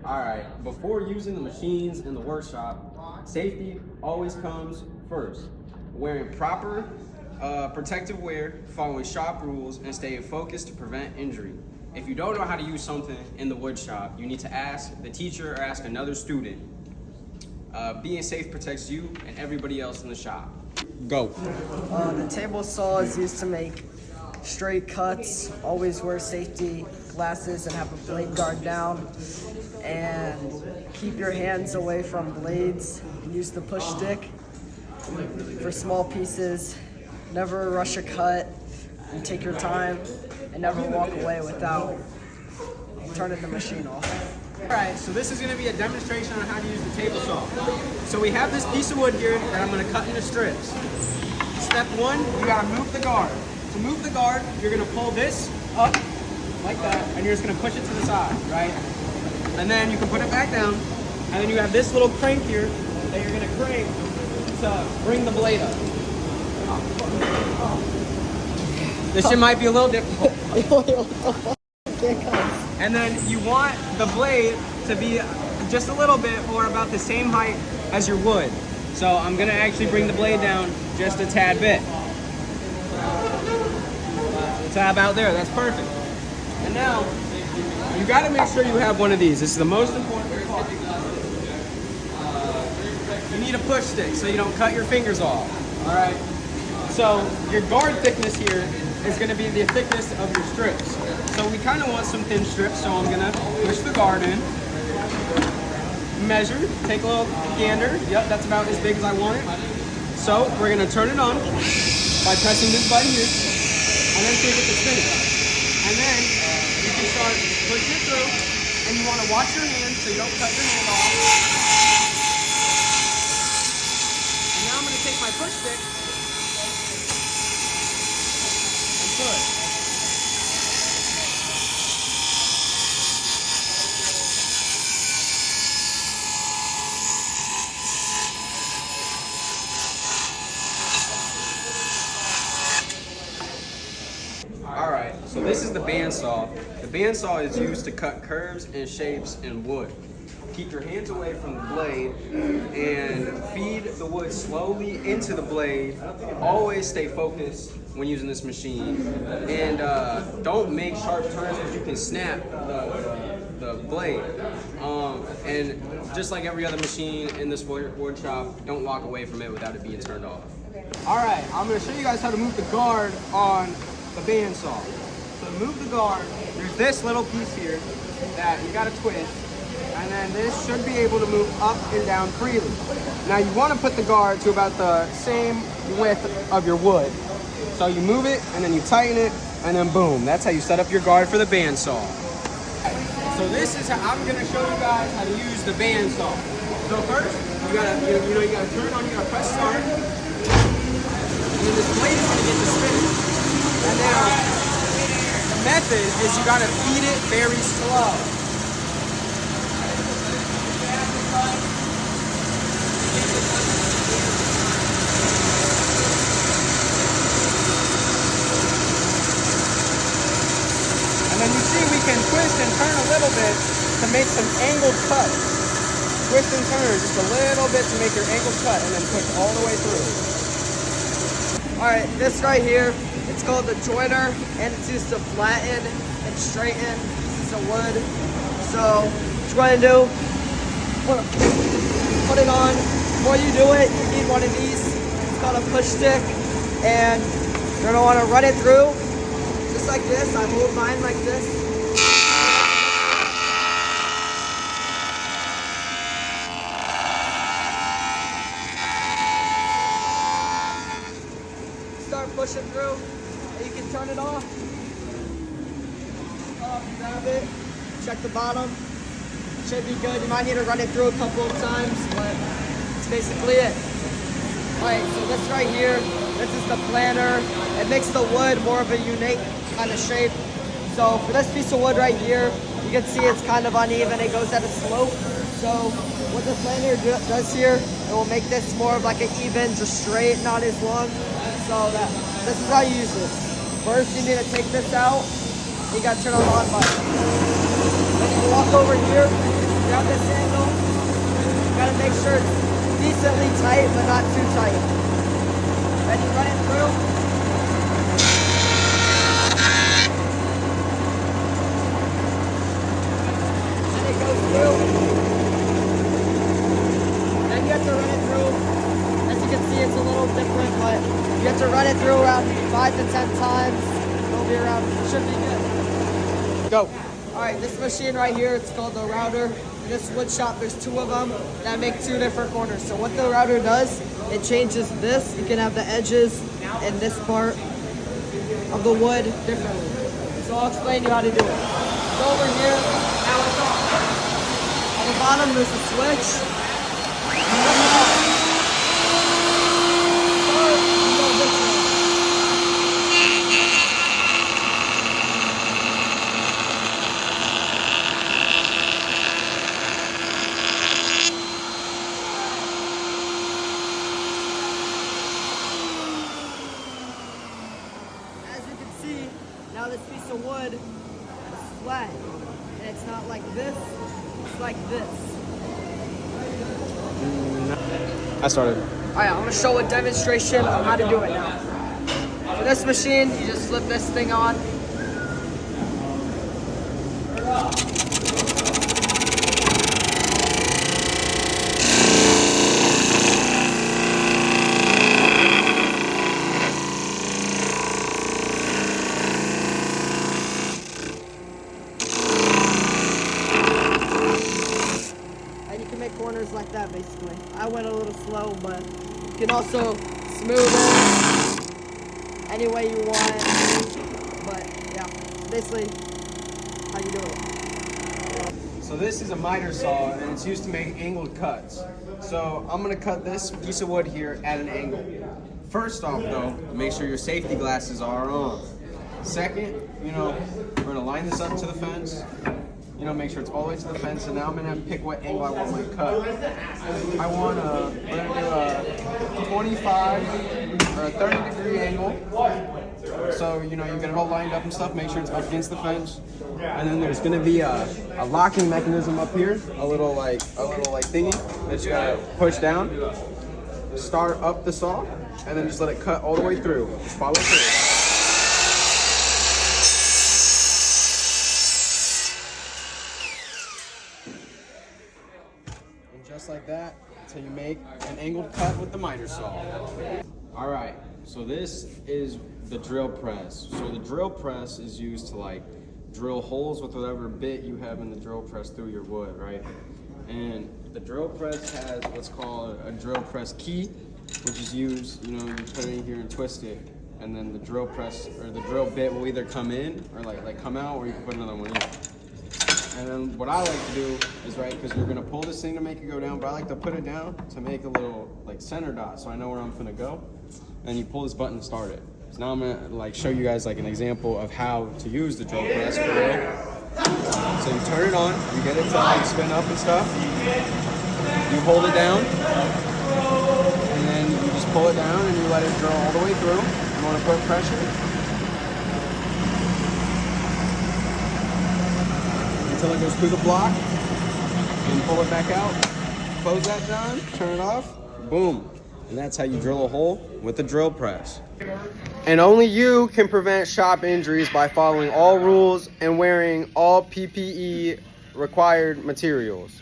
All right, before using the machines in the workshop, safety always comes first. Wearing proper protective wear, following shop rules, and staying focused to prevent injury. If you don't know how to use something in the wood shop, you need to ask the teacher or ask another student. Being safe protects you and everybody else in the shop. Go. The table saw is used to make straight cuts. Always wear safety glasses and have a blade guard down. And keep your hands away from blades. Use the push stick for small pieces. Never rush a cut and take your time, and never walk away without turning the machine off. All right, so this is going to be a demonstration on how to use the table saw. So we have this piece of wood here that I'm going to cut into strips. Step one, you got to move the guard. To move the guard, you're going to pull this up like that, and you're just going to push it to the side, right? And then you can put it back down, and then you have this little crank here that you're going to crank to bring the blade up. This shit might be a little difficult. And then you want the blade to be just a little bit or about the same height as your wood. So I'm gonna actually bring the blade down just a tad bit. To about there, that's perfect. And now, you gotta make sure you have one of these. This is the most important part. You need a push stick so you don't cut your fingers off, all right? So your guard thickness here is going to be the thickness of your strips. So we kind of want some thin strips, so I'm going to push the guard in, measure, take a little gander. Yep, that's about as big as I want it. So we're going to turn it on by pressing this button here, and then take it to spin it. And then you can start pushing it through, and you want to watch your hand so you don't cut your hand off. And now I'm going to take my push stick and push. All right, so this is the bandsaw. The bandsaw is used to cut curves and shapes in wood. Keep your hands away from the blade and feed the wood slowly into the blade. Always stay focused when using this machine. And don't make sharp turns because you can snap the blade. And just like every other machine in this wood shop, don't walk away from it without it being turned off. All right, I'm gonna show you guys how to move the guard on the bandsaw. So to move the guard, there's this little piece here that you gotta twist, and then this should be able to move up and down freely. Now you wanna put the guard to about the same width of your wood. So you move it, and then you tighten it, and then boom, that's how you set up your guard for the bandsaw. So this is how I'm gonna show you guys how to use the bandsaw. So first, you gotta turn on, you gotta press start, and then this blade is gonna get to spinning. And now, the method is you gotta feed it very slow. And then you see we can twist and turn a little bit to make some angled cuts. Twist and turn just a little bit to make your angled cut, and then push all the way through. All right, this right here, it's called the joiner, and it's used to flatten and straighten a piece of wood. So what you're going to do, put it on. Before you do it, you need one of these. It's called a push stick, and you're going to want to run it through just like this. I move mine like this. Start pushing through, and you can turn it off. Grab it, check the bottom. Should be good. You might need to run it through a couple of times, but that's basically it. Alright, so this right here, this is the planer. It makes the wood more of a unique kind of shape. So for this piece of wood right here, you can see it's kind of uneven. It goes at a slope. So what the planer does here, it will make this more of like an even, just straight, not as long. So this is how you use this. First, you need to take this out. You got to turn on the on button. Then you walk over here. grab this handle. You gotta make sure it's decently tight, but not too tight. Then you run it through. Then it goes through. Then you have to run it through. As you can see, it's a little different, but you have to run it through around 5 to 10 times. It'll be around, should be good. Go. All right, this machine right here, it's called the router. In this wood shop, there's 2 of them that make 2 different corners. So what the router does, it changes this. You can have the edges and this part of the wood differently. So I'll explain to you how to do it. So over here, now it's off. On the bottom, there's a switch. Now this piece of wood is flat, and it's not like this, it's like this. I started. Alright, I'm going to show a demonstration of how to do it now. For this machine, you just flip this thing on. Corners like that basically. I went a little slow, but you can also smooth it any way you want. But yeah, basically how you do it. So this is a miter saw, and it's used to make angled cuts. So I'm gonna cut this piece of wood here at an angle. First off though, make sure your safety glasses are on. Second, we're gonna line this up to the fence. Make sure it's all the way to the fence, and now I'm gonna have to pick what angle I want my cut. We're gonna do a 25 or a 30-degree angle. So, you get it all lined up and stuff, make sure it's up against the fence. And then there's gonna be a locking mechanism up here, a little thingy that you gotta push down, start up the saw, and then just let it cut all the way through. Just follow through. Just like that, until you make an angled cut with the miter saw. All right, so this is the drill press. So the drill press is used to drill holes with whatever bit you have in the drill press through your wood, right? And the drill press has what's called a drill press key, which is used, you put it in here and twist it, and then the drill press or the drill bit will either come in or like come out, or you can put another one in. And then what I like to do is, because you're gonna pull this thing to make it go down, but I like to put it down to make a little center dot so I know where I'm gonna go. And you pull this button to start it. So now I'm gonna show you guys an example of how to use the drill press for real. So you turn it on, you get it to spin up and stuff. You hold it down, and then you just pull it down and you let it drill all the way through. You wanna put pressure until it goes through the block, and pull it back out, close that down, turn it off, boom. And that's how you drill a hole with the drill press. And only you can prevent shop injuries by following all rules and wearing all PPE required materials.